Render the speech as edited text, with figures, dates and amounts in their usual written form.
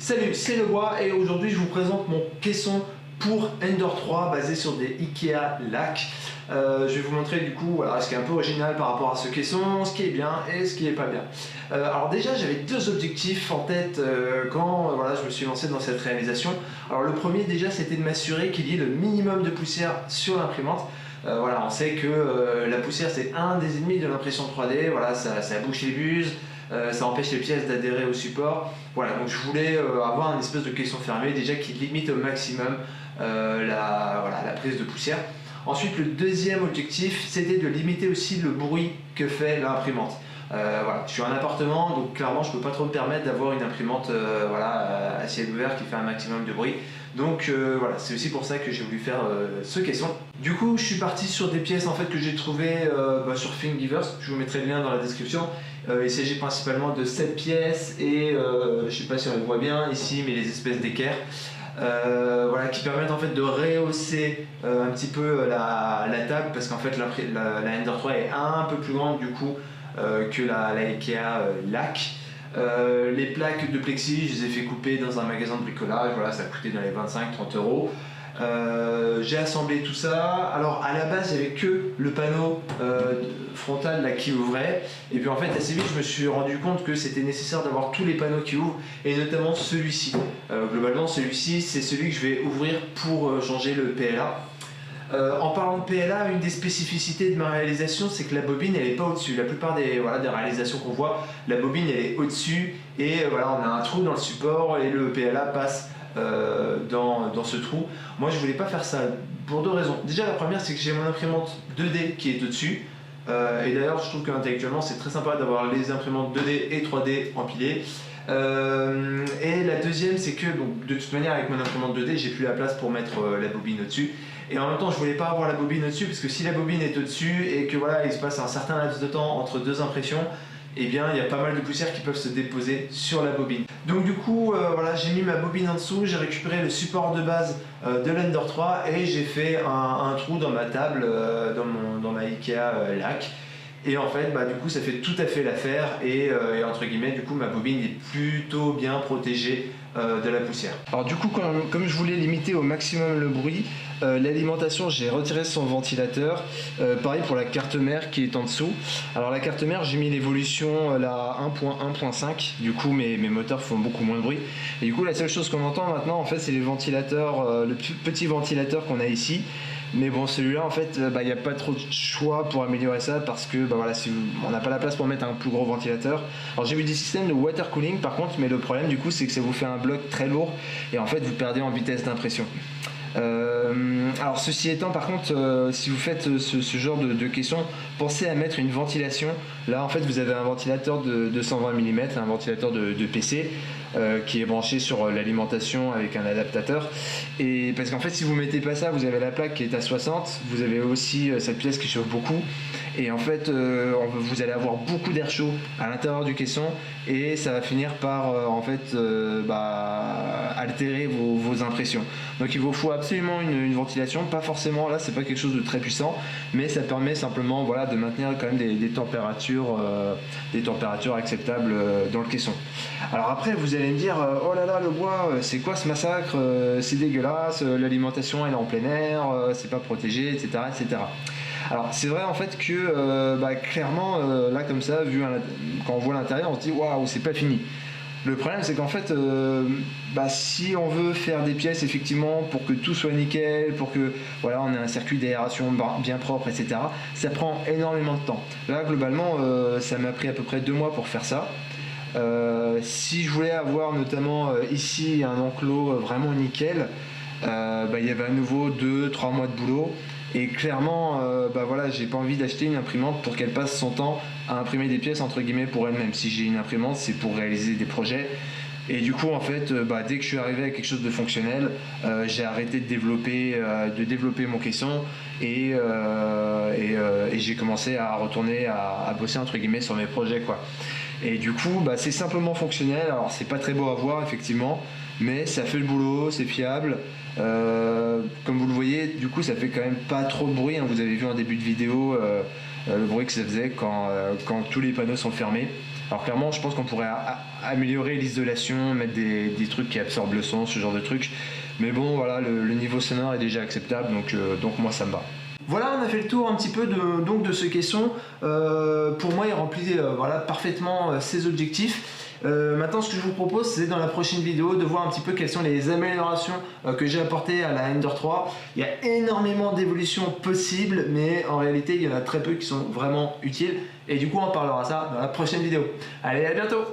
Salut, c'est Lebois et aujourd'hui je vous présente mon caisson pour Ender 3 basé sur des Ikea lac. Je vais vous montrer du coup voilà, ce qui est un peu original par rapport à ce caisson, ce qui est bien et ce qui est pas bien. Alors déjà j'avais deux objectifs en tête quand voilà, je me suis lancé dans cette réalisation. Alors le premier déjà c'était de m'assurer qu'il y ait le minimum de poussière sur l'imprimante. Voilà, on sait que la poussière c'est un des ennemis de l'impression 3D, voilà, ça bouche les buses. Ça empêche les pièces d'adhérer au support. Voilà, donc je voulais avoir une espèce de caisson fermée déjà qui limite au maximum la prise de poussière. Ensuite, le deuxième objectif, c'était de limiter aussi le bruit que fait l'imprimante. Voilà, je suis en appartement, donc clairement je ne peux pas trop me permettre d'avoir une imprimante à ciel ouvert qui fait un maximum de bruit. Donc voilà, c'est aussi pour ça que j'ai voulu faire ce caisson. Du coup, je suis parti sur des pièces en fait que j'ai trouvées sur Thingiverse. Je vous mettrai le lien dans la description. Il s'agit principalement de 7 pièces et je sais pas si on les voit bien ici, mais les espèces d'équerres. Voilà, qui permettent en fait de rehausser un petit peu la table parce qu'en fait la Ender 3 est un peu plus grande du coup que la Ikea lac. Les plaques de plexi, je les ai fait couper dans un magasin de bricolage, voilà, ça a coûté dans les 25-30 euros. J'ai assemblé tout ça. Alors à la base il n'y avait que le panneau frontal là, qui ouvrait, et puis en fait assez vite je me suis rendu compte que c'était nécessaire d'avoir tous les panneaux qui ouvrent, et notamment celui-ci. Globalement celui-ci c'est celui que je vais ouvrir pour changer le PLA. En parlant de PLA, une des spécificités de ma réalisation, c'est que la bobine elle n'est pas au-dessus. La plupart des réalisations qu'on voit, la bobine elle est au-dessus, et voilà, on a un trou dans le support et le PLA passe dans ce trou. Moi je voulais pas faire ça pour deux raisons. Déjà la première c'est que j'ai mon imprimante 2D qui est au-dessus, et d'ailleurs je trouve qu'intellectuellement c'est très sympa d'avoir les imprimantes 2D et 3D empilées. Et la deuxième c'est que donc, de toute manière avec mon imprimante 2D j'ai plus la place pour mettre la bobine au-dessus, et en même temps je voulais pas avoir la bobine au-dessus parce que si la bobine est au-dessus et que voilà il se passe un certain laps de temps entre deux impressions, et bien il y a pas mal de poussières qui peuvent se déposer sur la bobine. Donc du coup voilà, j'ai mis ma bobine en dessous, j'ai récupéré le support de base de l'Ender 3 et j'ai fait un trou dans ma table, dans ma Ikea lac. Et en fait du coup ça fait tout à fait l'affaire, et entre guillemets du coup ma bobine est plutôt bien protégée de la poussière. Alors du coup comme je voulais limiter au maximum le bruit, l'alimentation j'ai retiré son ventilateur, pareil pour la carte mère qui est en dessous. Alors la carte mère j'ai mis l'évolution la 1.1.5, du coup mes moteurs font beaucoup moins de bruit, et du coup la seule chose qu'on entend maintenant en fait c'est les ventilateurs, le petit ventilateur qu'on a ici. Mais bon, celui-là en fait il n'y a pas trop de choix pour améliorer ça parce que voilà, si on n'a pas la place pour mettre un plus gros ventilateur. Alors j'ai vu des systèmes de water cooling par contre, mais le problème du coup c'est que ça vous fait un bloc très lourd et en fait vous perdez en vitesse d'impression. Alors ceci étant par contre si vous faites ce genre de question, pensez à mettre une ventilation. Là en fait vous avez un ventilateur de 220 mm, un ventilateur de PC qui est branché sur l'alimentation avec un adaptateur, et parce qu'en fait si vous mettez pas ça, vous avez la plaque qui est à 60, vous avez aussi cette pièce qui chauffe beaucoup, et en fait vous allez avoir beaucoup d'air chaud à l'intérieur du caisson et ça va finir par altérer vos impressions. Donc il vous faut absolument une ventilation, pas forcément, là c'est pas quelque chose de très puissant, mais ça permet simplement voilà, de maintenir quand même des températures acceptables dans le caisson. Alors après vous allez me dire oh là là le bois, c'est quoi ce massacre, c'est dégueulasse, l'alimentation elle est en plein air, c'est pas protégé, etc. etc. Alors c'est vrai en fait que clairement là comme ça, quand on voit l'intérieur on se dit waouh c'est pas fini. Le problème c'est qu'en fait si on veut faire des pièces effectivement pour que tout soit nickel, pour que voilà on ait un circuit d'aération bien propre, etc., ça prend énormément de temps. Là globalement ça m'a pris à peu près 2 mois pour faire ça. Si je voulais avoir notamment ici un enclos vraiment nickel, il y avait à nouveau 2-3 mois de boulot, et clairement voilà, j'ai pas envie d'acheter une imprimante pour qu'elle passe son temps à imprimer des pièces entre guillemets pour elle-même. Si j'ai une imprimante c'est pour réaliser des projets, et du coup en fait dès que je suis arrivé à quelque chose de fonctionnel, j'ai arrêté de développer mon caisson, et j'ai commencé à retourner à bosser entre guillemets sur mes projets quoi. Et du coup c'est simplement fonctionnel. Alors c'est pas très beau à voir effectivement, mais ça fait le boulot, c'est fiable. Comme vous le voyez, du coup ça fait quand même pas trop de bruit, hein. Vous avez vu en début de vidéo le bruit que ça faisait quand tous les panneaux sont fermés. Alors clairement, je pense qu'on pourrait améliorer l'isolation, mettre des trucs qui absorbent le son, ce genre de trucs. Mais bon, voilà, le niveau sonore est déjà acceptable, donc moi ça me va. Voilà, on a fait le tour un petit peu de ce caisson. Pour moi, il remplit voilà, parfaitement ses objectifs. Maintenant, ce que je vous propose, c'est dans la prochaine vidéo de voir un petit peu quelles sont les améliorations que j'ai apportées à la Ender 3. Il y a énormément d'évolutions possibles, mais en réalité, il y en a très peu qui sont vraiment utiles. Et du coup, on parlera ça dans la prochaine vidéo. Allez, à bientôt!